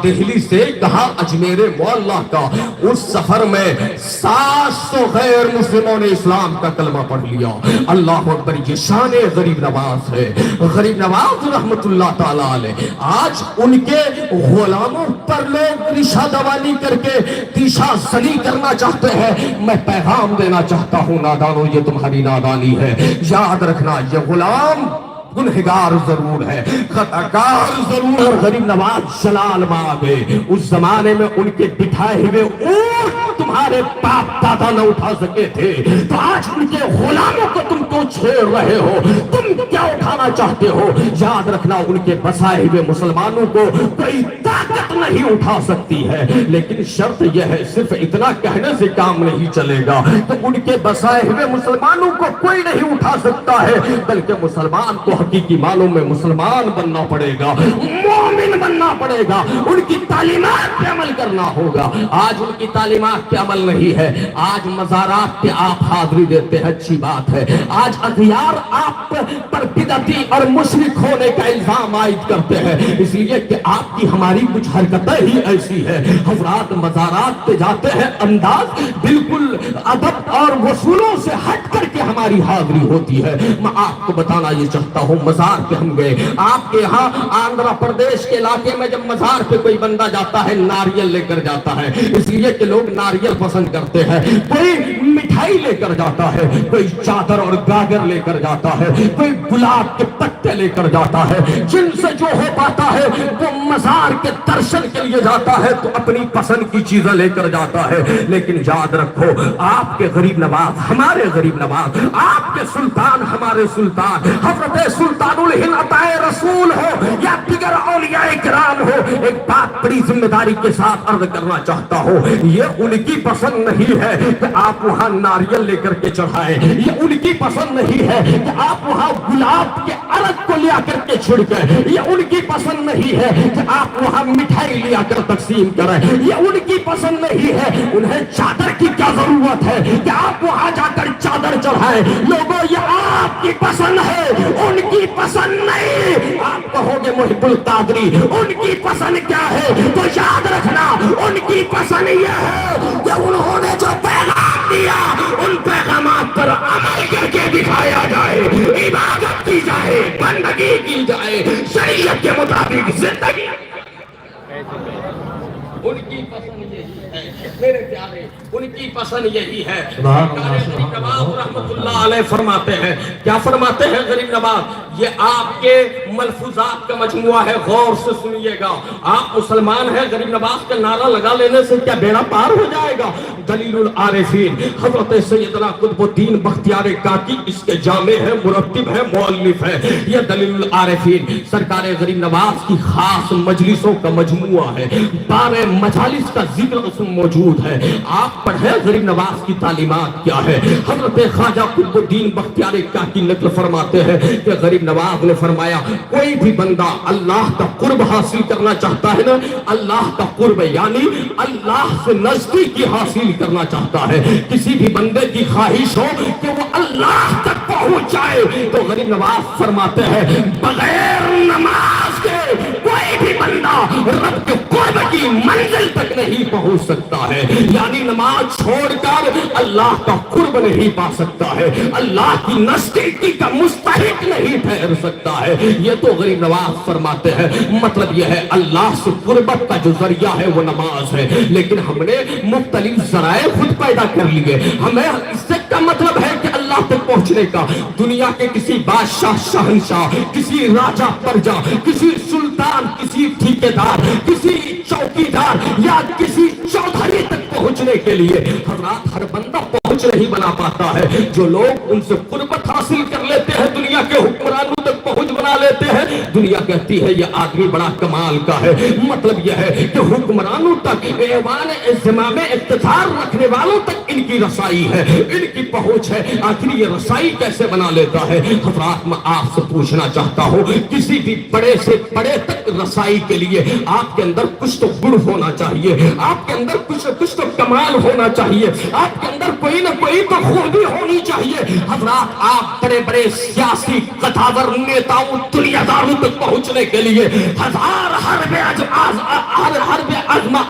دہلی سے کہا اجمیر مولا کا، اس سفر میں 700 غیر مسلموں نے اسلام کا کلمہ پڑھ لیا۔ اللہ اکبر، یہ شان غریب نواز ہے۔ غریب نواز رحمت اللہ تعالیٰ علیہ، آج ان کے غلاموں پر لوگ ریشہ دوانی کر کے تیشہ زنی کرنا چاہتے ہیں۔ میں پیغام دینا چاہتا ہوں، نادانو یہ تمہاری نادانی ہے۔ یاد رکھنا، یہ غلام گنہگار ضرور ہے، خطاکار ضرور ہے۔ غریب نواز جلال مآب ہے، اس زمانے میں ان کے بٹھائے ہوئے اونٹ تمہارے باپ دادا نہ اٹھا سکے تھے، تو آج ان کے غلاموں کو تم کیوں چھیڑ رہے ہو؟ تم کیا اٹھانا چاہتے ہو؟ یاد رکھنا، ان کے بسائے ہوئے مسلمانوں کو کوئی طاقت نہیں اٹھا سکتی ہے، لیکن شرط یہ ہے، صرف اتنا کہنے سے کام نہیں چلے گا تو ان کے بسائے ہوئے مسلمانوں کو کوئی نہیں اٹھا سکتا ہے، بلکہ مسلمان کو حقیقی معنوں میں مسلمان بننا پڑے گا، مومن بننا پڑے گا، ان کی تعلیمات پہ عمل کرنا ہوگا۔ آج ان کی تعلیمات پہ عمل نہیں ہے، آج مزارات پہ آپ حاضری دیتے ہیں، اچھی بات ہے، آج اغیار آپ پر بدعتی اور مشرک ہونے کا الزام عائد کرتے ہیں، اس لیے کہ آپ کی ہماری کچھ حرکتیں ہی ایسی ہے۔ حضرات مزارات پہ جاتے ہیں، انداز بالکل ادب اور وصولوں سے ہٹ کر کے ہماری حاضری ہوتی ہے۔ میں آپ کو بتانا یہ چاہتا ہوں، مزار پہ ہم گئے، آپ کے یہاں آندھرا پردیش کے علاقے میں جب مزار پہ کوئی بندہ جاتا ہے ناریل لے کر جاتا ہے، اس لیے کہ لوگ ناریل پسند کرتے ہیں، کوئی مٹھائی لے کر جاتا ہے، کوئی چادر اور گاگر لے کر جاتا ہے، کوئی گلاب کے پتے لے کر جاتا ہے، جن سے جو ہو پاتا ہے وہ مزار کے درشن کے لیے جاتا ہے تو اپنی پسند کی چیزیں لے کر جاتا ہے۔ لیکن یاد رکھو، آپ کے غریب نواز ہمارے غریب نواز، آپ کے سلطان ہمارے سلطان، حضرت سلطان الہند عطائے رسول ہو یا دیگر اولیاء کرام ہو، ایک بات بڑی ذمہ داری کے ساتھ عرض کرنا چاہتا ہوں، یہ ان کی پسند نہیں ہے کہ آپ وہاں ناریل لے کر کے چڑھائیں، یہ ان کی پسند نہیں ہے کہ آپ وہاں گلاب کے عرق کو لیا کر کے چھڑکیں، یہ ان کی پسند نہیں ہے کہ آپ وہاں مٹھائی لیا کر تقسیم کریں، یہ ان کی پسند نہیں ہے۔ انہیں چادر کی کیا ضرورت ہے کہ آپ وہاں جا کر چادر چڑھائیں؟ لوگوں، یہ آپ کی پسند ہے، ان کی پسند نہیں۔ آپ کہو گے محب القادری ان کی پسند کیا ہے، تو یاد رکھنا، ان کی پسند یہ ہے کہ انہوں نے جو پیغام دیا ان پیغامات پر عمل کر کے دکھایا جائے، عبادت کی جائے، بندگی کی جائے، شریعت کے مطابق زندگی۔ ان کی پسند یہی ہے میرے پیارے، ان کی پسند یہی ہے۔ غریب نواز رحمت اللہ علیہ فرماتے ہیں، کیا فرماتے ہیں غریب نواز؟ یہ آپ کے ملفوظات کا مجموعہ ہے، غور سے سنیے گا۔ آپ مسلمان ہیں، غریب نواز کا نعرہ لگا لینے سے کیا بیڑا پار ہو جائے گا؟ دلیل العارفین حضرت سیدنا قطب الدین بختیار کاکی اس کے جامع ہے، مرتب ہے، مؤلف ہے۔ یہ دلیل العارفین سرکار غریب نواز کی خاص مجلسوں کا مجموعہ ہے، 12 مجالس کا ذکر اس میں موجود ہے۔ آپ پڑھیں غریب نواز کی تعلیمات کیا ہے۔ حضرت خواجہ قطب الدین بختیار کاکی نقل فرماتے ہیں کہ غریب نواز نے فرمایا، کوئی بھی بندہ اللہ کا قرب حاصل کرنا چاہتا ہے نا، اللہ کا قرب یعنی اللہ سے نزدیکی حاصل کرنا چاہتا ہے، کسی بھی بندے کی خواہش ہو کہ وہ اللہ تک پہنچ جائے، تو غریب نواز فرماتے ہیں بغیر نماز کے کوئی بھی بندہ رب کے قرب کی منزل تک نہیں پہنچ سکتا ہے، یعنی نماز چھوڑ کر اللہ کا قرب نہیں پا سکتا ہے، اللہ کی نزدیکی کا مستحق نہیں ٹھہر سکتا ہے۔ یہ تو غریب نواز فرماتے ہیں، مطلب یہ ہے اللہ سے قربت کا جو ذریعہ ہے وہ نماز ہے، لیکن ہم نے مختلف ذرائع خود پیدا کر لیے۔ ہمیں اس سے کا مطلب ہے کہ اللہ تک پہنچنے کا دنیا کے کسی بادشاہ، شہنشاہ، کسی راجہ پرجا، کسی سلطان، کسی ٹھیکیدار، کسی چوکیدار یا کسی چودھری تک پہنچنے کے لیے حضرات ہر بندہ پہنچ نہیں بنا پاتا ہے۔ جو لوگ ان سے قربت حاصل کر لیتے ہیں، دنیا کے حکمرانوں تک پہنچ بنا لیتے ہیں، دنیا کہتی ہے یہ آدمی بڑا کمال کا ہے۔ مطلب یہ ہے کہ حکمرانوں تک، ایوان زمام اقتدار رکھنے والوں تک ان کی رسائی ہے، ان کی پہنچ ہے۔ آخر یہ رسائی کیسے بنا لیتا ہے؟ حضرات میں آپ سے پوچھنا چاہتا ہوں، کسی بھی بڑے سے بڑے تک رسائی کے لیے آپ کے اندر کچھ تو گڑ ہونا چاہیے، آپ کے اندر کچھ تو کمال ہونا چاہیے، آپ کے اندر کوئی نہ کوئی تو خوبی ہونی چاہیے۔ حضرات آپ بڑے بڑے سیاسی قداور نیتاؤں، دنیا داروں تک پہنچنے کے لیے ہزار حرب